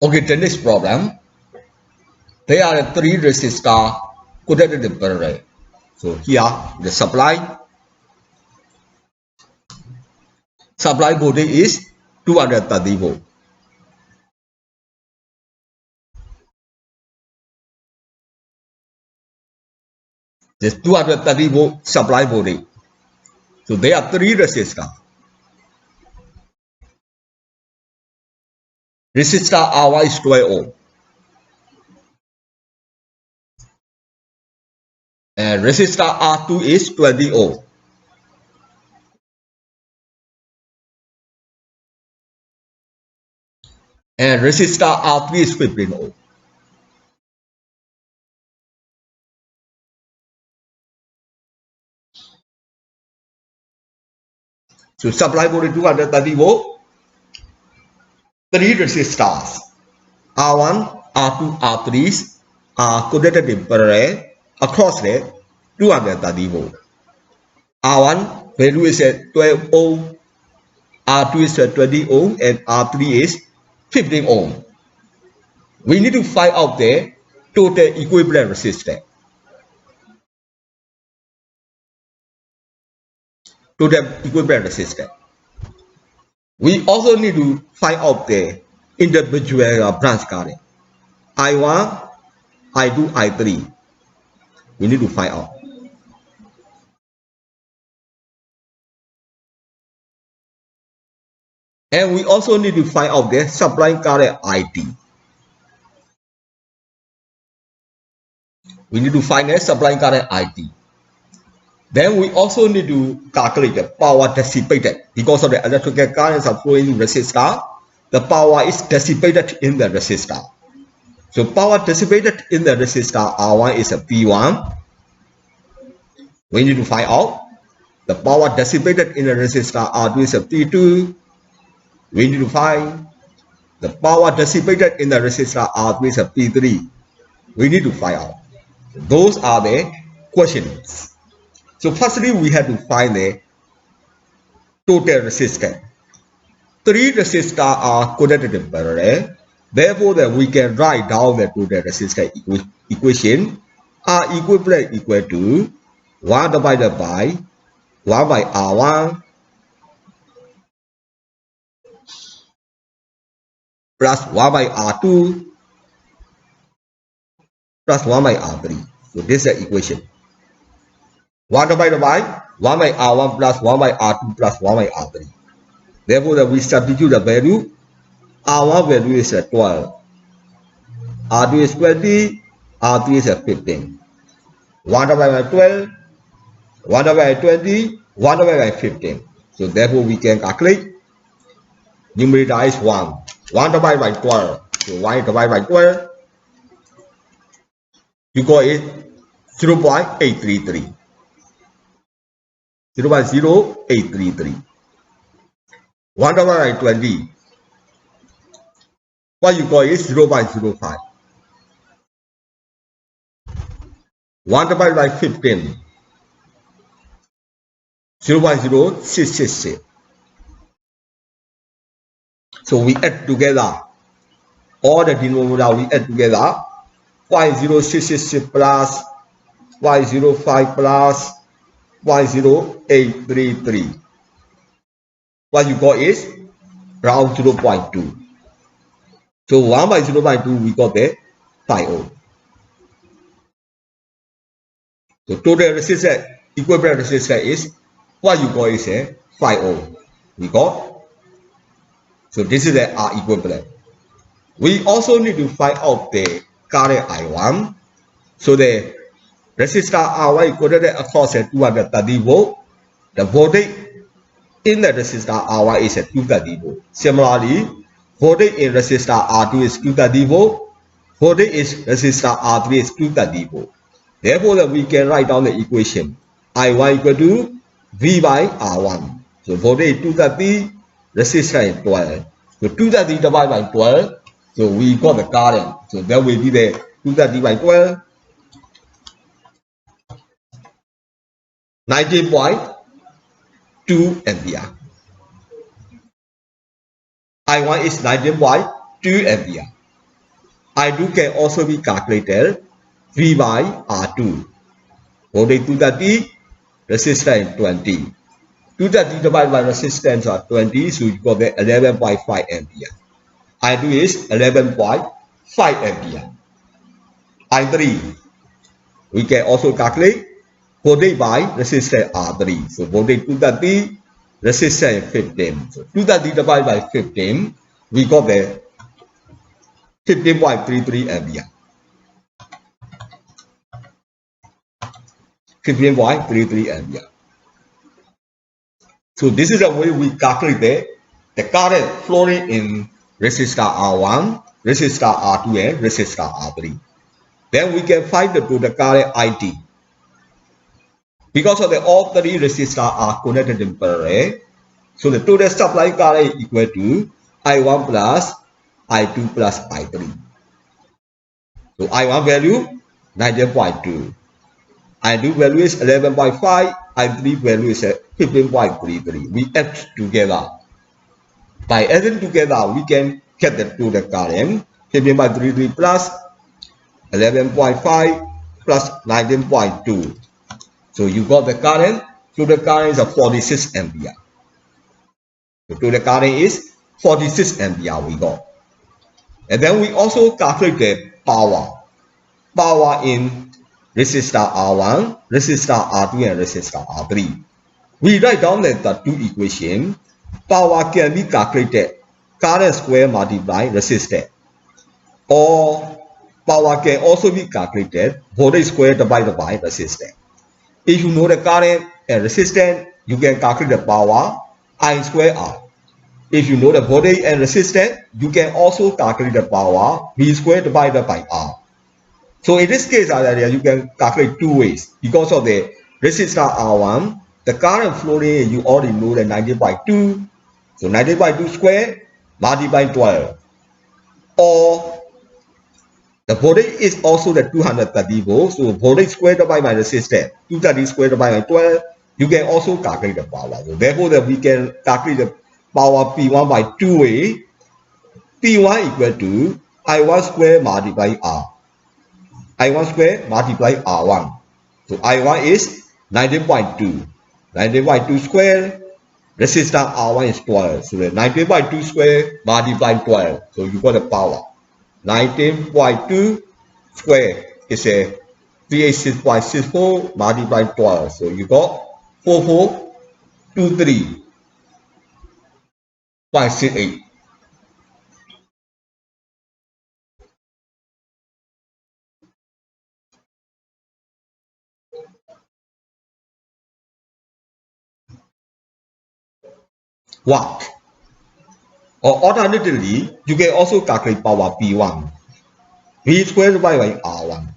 Okay, the next problem. There are three resistors connected in parallel. So here the supply voltage is 230 volt. This 230 volt supply voltage. So there are three resistors. Resistor R1 is 12 ohm. And resistor R2 is 20 ohm. And resistor R3 is 15 ohm. So supply voltage 230 volt, three resistors R1, R2, R3 are connected in parallel across the 230 volt. R1 value is at 12 ohm, R2 is at 20 ohm, and R3 is 15 ohm. We need to find out the total equivalent resistance. Total equivalent resistance. We also need to find out the individual branch current. I1, I2, I3. We need to find out. And we also need to find out the supply current IT. We need to find the supply current IT. Then we also need to calculate the power dissipated. Because of the electrical currents are flowing in resistor, the power is dissipated in the resistor. So power dissipated in the resistor R1 is a P1. We need to find out the power dissipated in the resistor R2 is a P2. We need to find the power dissipated in the resistor R3 is a P3. We need to find out. Those are the questions. So firstly, we have to find the total resistance. Three resistors are connected in parallel. Therefore, that we can write down the total resistance equation. R equivalent equal to 1 divided by 1 by R1 plus 1 by R2 plus 1 by R3. So this is the equation. 1 divided by 1 by R1 plus 1 by R2 plus 1 by R3. Therefore, that we substitute the value. R1 value is 12. R2 is 20. R3 is 15. 1 divided by 12. 1 divided by 20. 1 divided by 15. So therefore, we can calculate. Numerator is 1. 1 divided by 12. So 1 divided by 12. You got it 0.833. 0.0833. 1 divided by 20. What you got is 0.05. 1 divided by 15. 0.0666. So we add together all the denominator, we add together 0.0666 plus 0.05 plus 0.0833. What you got is around 0.2. So 1 by 0.2, we got the 5 ohm. So total resistance, equivalent resistance is what you got is a 5 ohm. We got. So this is the R equivalent. We also need to find out the current I1. So the resistor R1 is connected across at 230 volt. The voltage in the resistor R1 is at 230 volt. Similarly, voltage in resistor R2 is 230 volt. Voltage is resistor R3 is 230 volt. Therefore, we can write down the equation. I1 equal to V by R1. So voltage is 230, resistor is 12. So 230 divided by 12. So we got the current. So that will be the 230 by 12. 19.5 2 ampere. I1 is 19.2 ampere. I2 can also be calculated V by R2. Voltage 230, resistance 20. 230 divided by resistance are 20, so you got the 11.5 ampere. I2 is 11.5 ampere. I3, we can also calculate voltage by resistance R3. So voltage 230, resistance 15. So 230 divided by 15, we got the 15.33 ampere. 15.33 ampere. So this is the way we calculate the current flowing in resistor R1, resistor R2, and resistor R3. Then we can find the total current IT. Because of the all three resistors are connected in parallel, so the total supply current is equal to I1 plus I2 plus I3. So I1 value 19.2. I2 value is 11.5. I3 value is 15.33. We add together. By adding together, we can get the total current 15.33 plus 11.5 plus 19.2. So you got the current. Total current is a 46 ampere. The total current is 46 ampere we got. And then we also calculate the power. Power in resistor R1, resistor R2, and resistor R3. We write down the two equations. Power can be calculated current square multiply resistance. Or power can also be calculated voltage square divided by resistance. If you know the current and resistance, you can calculate the power I square R. If you know the voltage and resistance, you can also calculate the power V square divided by R. So in this case, you can calculate two ways. Because of the resistor R1, the current flowing, you already know the 19.2. So 19.2 square multiplied by 12. Or the voltage is also the 230 volts. So voltage squared divided by resistance, 230 squared divided by 12. You can also calculate the power. So therefore, we can calculate the power P1 by two ways. P1 equal to I1 square multiply R. I1 square multiply R1. So I1 is 19.2. 19.2 square. Resistance R1 is 12. So the 19.2 square multiply 12. So you got the power. 19.2 square is a 386.64 multiplied 12. So you got 4423.68. Watt. Or alternatively, you can also calculate power P1. V squared divided by R1.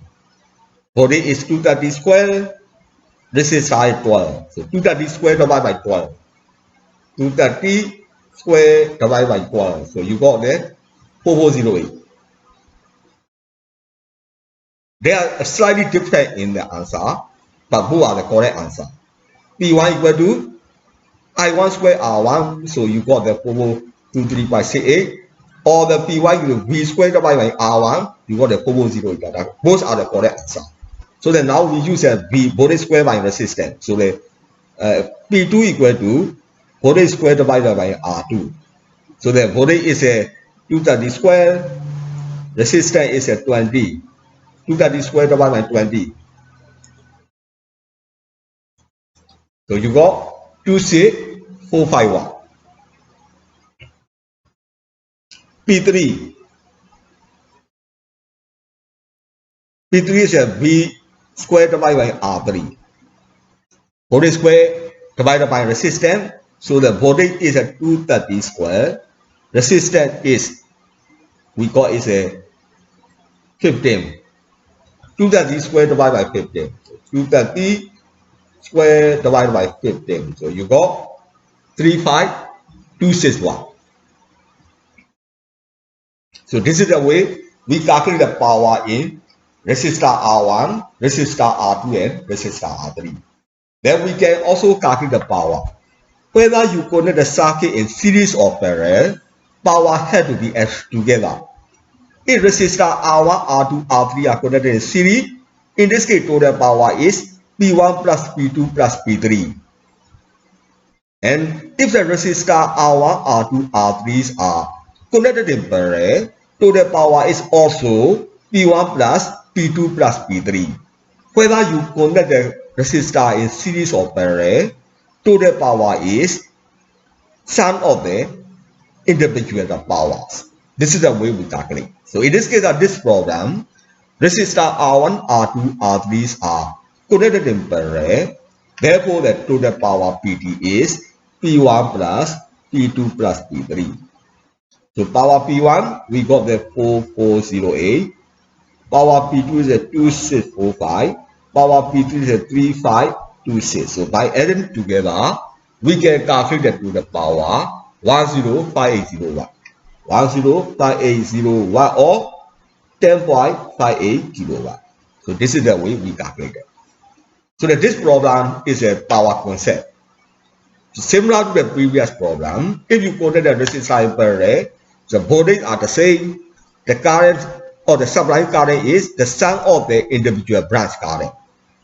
Voltage is 230 square. Resistance is 12. So 230 squared divided by 12. 230 squared divided by 12. So you got the 4408. They are slightly different in the answer, but both are the correct answer. P1 equal to I1 square R1, so you got the 4423.68. Or the P1 equal to V squared divided by R1, you got the 4408. Both are the correct answer. So then now we use a V voltage square by resistance. So the P2 equal to voltage square divided by R2. So the voltage is a 230 square, resistance is a 20. 230 square divided by 20. So you got 26451. P3. P3 is a V square divided by R3. Voltage square divided by resistance. So the voltage is a 230 square. Resistance is, we call is a 15. 230 square divided by 15. So 230 square divided by 15. So you got 35261. So this is the way we calculate the power in resistor R1, resistor R2, and resistor R3. Then we can also calculate the power. Whether you connect the circuit in series or parallel, power had to be added together. If resistor R1, R2, R3 are connected in series, in this case total power is P1 plus P2 plus P3. And if the resistor R1, R2, R3s are connected in parallel, total power is also P1 plus P2 plus P3. Whether you connect the resistor in series or parallel, total power is sum of the individual powers. This is the way we calculate. So in this case of this problem, resistor R1, R2, R3s are connected in parallel. Therefore, the total power PT is P1 plus P2 plus P3. So power P1, we got the 4408. Power P2 is a 2645. Power P3 is a 3526. So by adding together, we can calculate the power 10580 10580 or 10.58 kilowatt. So this is the way we calculate it. So that this problem is a power concept. So similar to the previous problem, if you connect the resistor in parallel, the voltage are the same. The current or the supply current is the sum of the individual branch current.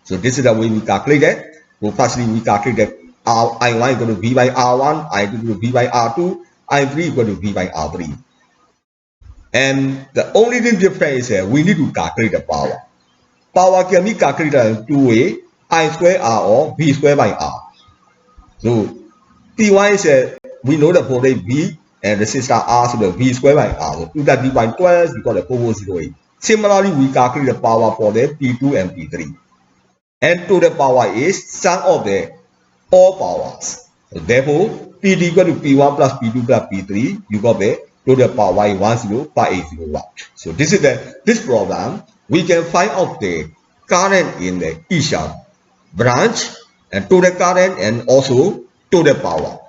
So this is the way we calculate it. So firstly, we calculate that I1 is going to V by R1, I2 is going to V by R2, I3 is going to V by R3. And the only thing different is that we need to calculate the power. Power can be calculated in two ways, I square R or V square by R. So P1 is we know the voltage V and resistor R, so the V square by R. So 2 that divide 12, we got the 4408. Similarly, we calculate the power for the P2 and P3. And total power is sum of the all powers. So therefore, P equal to P1 plus P2 plus P3, you got the total power is 10580 watt. So this is this problem. We can find out the current in the each branch and total current and also total power.